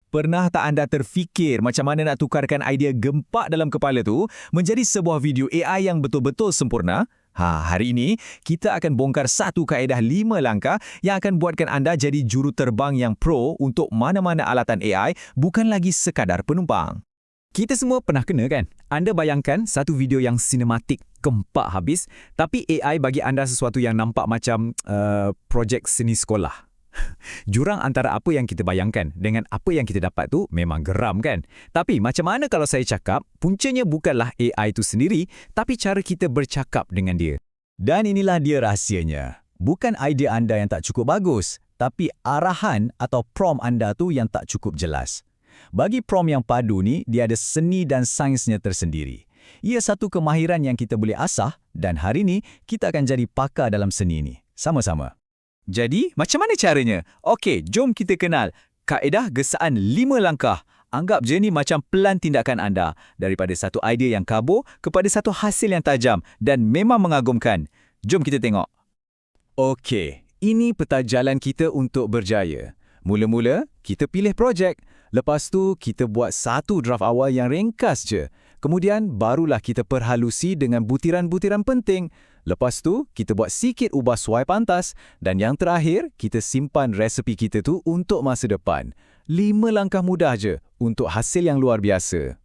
Pernah tak anda terfikir macam mana nak tukarkan idea gempak dalam kepala tu menjadi sebuah video AI yang betul-betul sempurna? Hari ini, kita akan bongkar satu kaedah 5 langkah yang akan buatkan anda jadi juruterbang yang pro untuk mana-mana alatan AI, bukan lagi sekadar penumpang. Kita semua pernah kena kan? Anda bayangkan satu video yang sinematik, gempak habis, tapi AI bagi anda sesuatu yang nampak macam projek seni sekolah. Jurang antara apa yang kita bayangkan dengan apa yang kita dapat tu memang geram kan? Tapi macam mana kalau saya cakap, puncanya bukanlah AI tu sendiri, tapi cara kita bercakap dengan dia. Dan inilah dia rahsianya. Bukan idea anda yang tak cukup bagus, tapi arahan atau prompt anda tu yang tak cukup jelas. Bagi prompt yang padu ni, dia ada seni dan sainsnya tersendiri. Ia satu kemahiran yang kita boleh asah dan hari ni kita akan jadi pakar dalam seni ni. Sama-sama. Jadi, macam mana caranya? Okey, jom kita kenal. Kaedah gesaan 5 langkah. Anggap je ni macam pelan tindakan anda. Daripada satu idea yang kabur kepada satu hasil yang tajam dan memang mengagumkan. Jom kita tengok. Okey, ini peta jalan kita untuk berjaya. Mula-mula, kita pilih projek. Lepas tu, kita buat satu draft awal yang ringkas je. Kemudian, barulah kita perhalusi dengan butiran-butiran penting. Lepas tu, kita buat sikit ubah suai pantas. Dan yang terakhir, kita simpan resepi kita tu untuk masa depan. 5 langkah mudah je untuk hasil yang luar biasa.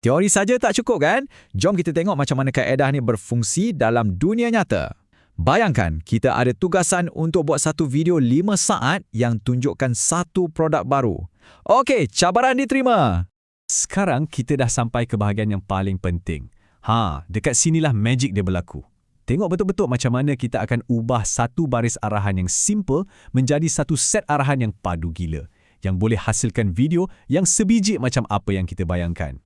Teori saja tak cukup kan? Jom kita tengok macam mana kaedah ni berfungsi dalam dunia nyata. Bayangkan, kita ada tugasan untuk buat satu video 5 saat yang tunjukkan satu produk baru. Okey, cabaran diterima. Sekarang kita dah sampai ke bahagian yang paling penting. Dekat sinilah magic dia berlaku. Tengok betul-betul macam mana kita akan ubah satu baris arahan yang simple menjadi satu set arahan yang padu gila, yang boleh hasilkan video yang sebiji macam apa yang kita bayangkan.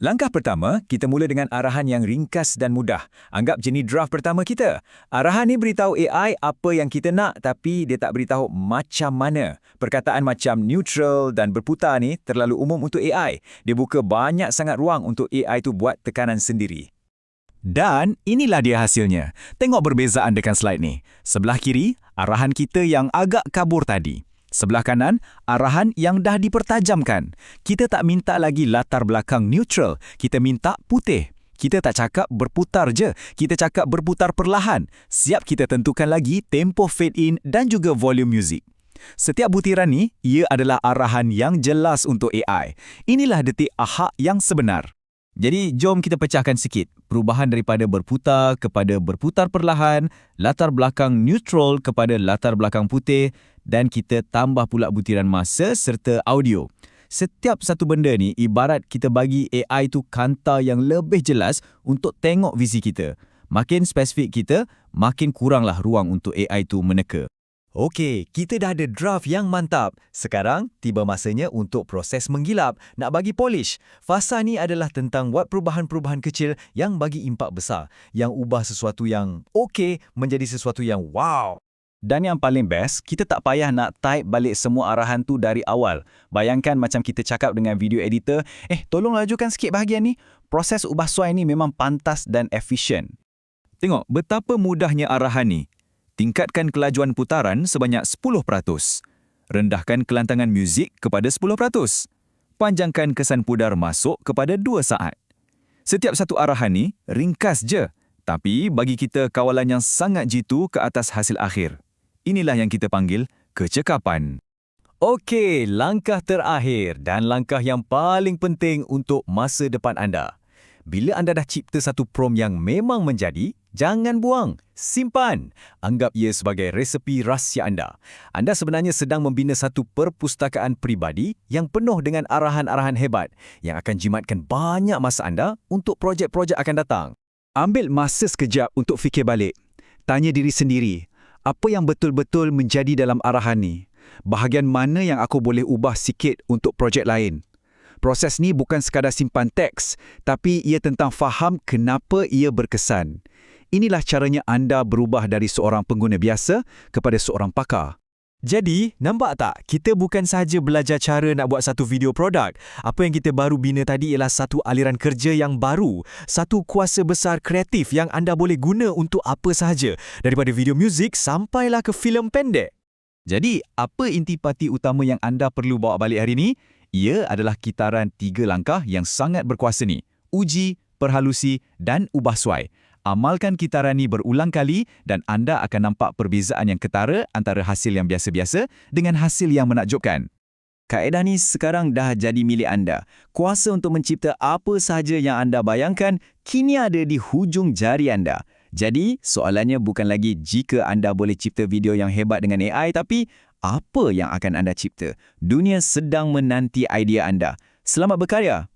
Langkah pertama, kita mula dengan arahan yang ringkas dan mudah. Anggap jenis draft pertama kita. Arahan ni beritahu AI apa yang kita nak, tapi dia tak beritahu macam mana. Perkataan macam neutral dan berputar ni terlalu umum untuk AI. Dia buka banyak sangat ruang untuk AI tu buat tekanan sendiri. Dan inilah dia hasilnya. Tengok perbezaan dekat slide ni. Sebelah kiri, arahan kita yang agak kabur tadi. Sebelah kanan, arahan yang dah dipertajamkan. Kita tak minta lagi latar belakang neutral. Kita minta putih. Kita tak cakap berputar je. Kita cakap berputar perlahan. Siap kita tentukan lagi tempo fade in dan juga volume music. Setiap butiran ni, ia adalah arahan yang jelas untuk AI. Inilah detik ahak yang sebenar. Jadi, jom kita pecahkan sikit. Perubahan daripada berputar kepada berputar perlahan, latar belakang neutral kepada latar belakang putih, dan kita tambah pula butiran masa serta audio. Setiap satu benda ni ibarat kita bagi AI tu kanta yang lebih jelas untuk tengok visi kita. Makin spesifik kita, makin kuranglah ruang untuk AI tu meneka. Okey, kita dah ada draft yang mantap. Sekarang, tiba masanya untuk proses menggilap, nak bagi polish. Fasa ni adalah tentang buat perubahan-perubahan kecil yang bagi impak besar, yang ubah sesuatu yang okey menjadi sesuatu yang wow. Dan yang paling best, kita tak payah nak type balik semua arahan tu dari awal. Bayangkan macam kita cakap dengan video editor, tolong lajukan sikit bahagian ni. Proses ubah suai ni memang pantas dan efisien. Tengok betapa mudahnya arahan ni. Tingkatkan kelajuan putaran sebanyak 10%. Rendahkan kelantangan muzik kepada 10%. Panjangkan kesan pudar masuk kepada 2 saat. Setiap satu arahan ni ringkas je, tapi bagi kita kawalan yang sangat jitu ke atas hasil akhir. Inilah yang kita panggil kecekapan. Okey, langkah terakhir dan langkah yang paling penting untuk masa depan anda. Bila anda dah cipta satu prompt yang memang menjadi, jangan buang, simpan. Anggap ia sebagai resepi rahsia anda. Anda sebenarnya sedang membina satu perpustakaan peribadi yang penuh dengan arahan-arahan hebat yang akan jimatkan banyak masa anda untuk projek-projek akan datang. Ambil masa sekejap untuk fikir balik. Tanya diri sendiri, apa yang betul-betul menjadi dalam arahan ni? Bahagian mana yang aku boleh ubah sikit untuk projek lain? Proses ni bukan sekadar simpan teks, tapi ia tentang faham kenapa ia berkesan. Inilah caranya anda berubah dari seorang pengguna biasa kepada seorang pakar. Jadi, nampak tak? Kita bukan sahaja belajar cara nak buat satu video produk. Apa yang kita baru bina tadi ialah satu aliran kerja yang baru. Satu kuasa besar kreatif yang anda boleh guna untuk apa sahaja. Daripada video muzik sampailah ke filem pendek. Jadi, apa intipati utama yang anda perlu bawa balik hari ini? Ia adalah kitaran 3 langkah yang sangat berkuasa ni. Uji, perhalusi dan ubah suai. Amalkan kitaran ni berulang kali dan anda akan nampak perbezaan yang ketara antara hasil yang biasa-biasa dengan hasil yang menakjubkan. Kaedah ni sekarang dah jadi milik anda. Kuasa untuk mencipta apa sahaja yang anda bayangkan kini ada di hujung jari anda. Jadi, soalannya bukan lagi jika anda boleh cipta video yang hebat dengan AI, tapi apa yang akan anda cipta? Dunia sedang menanti idea anda. Selamat berkarya!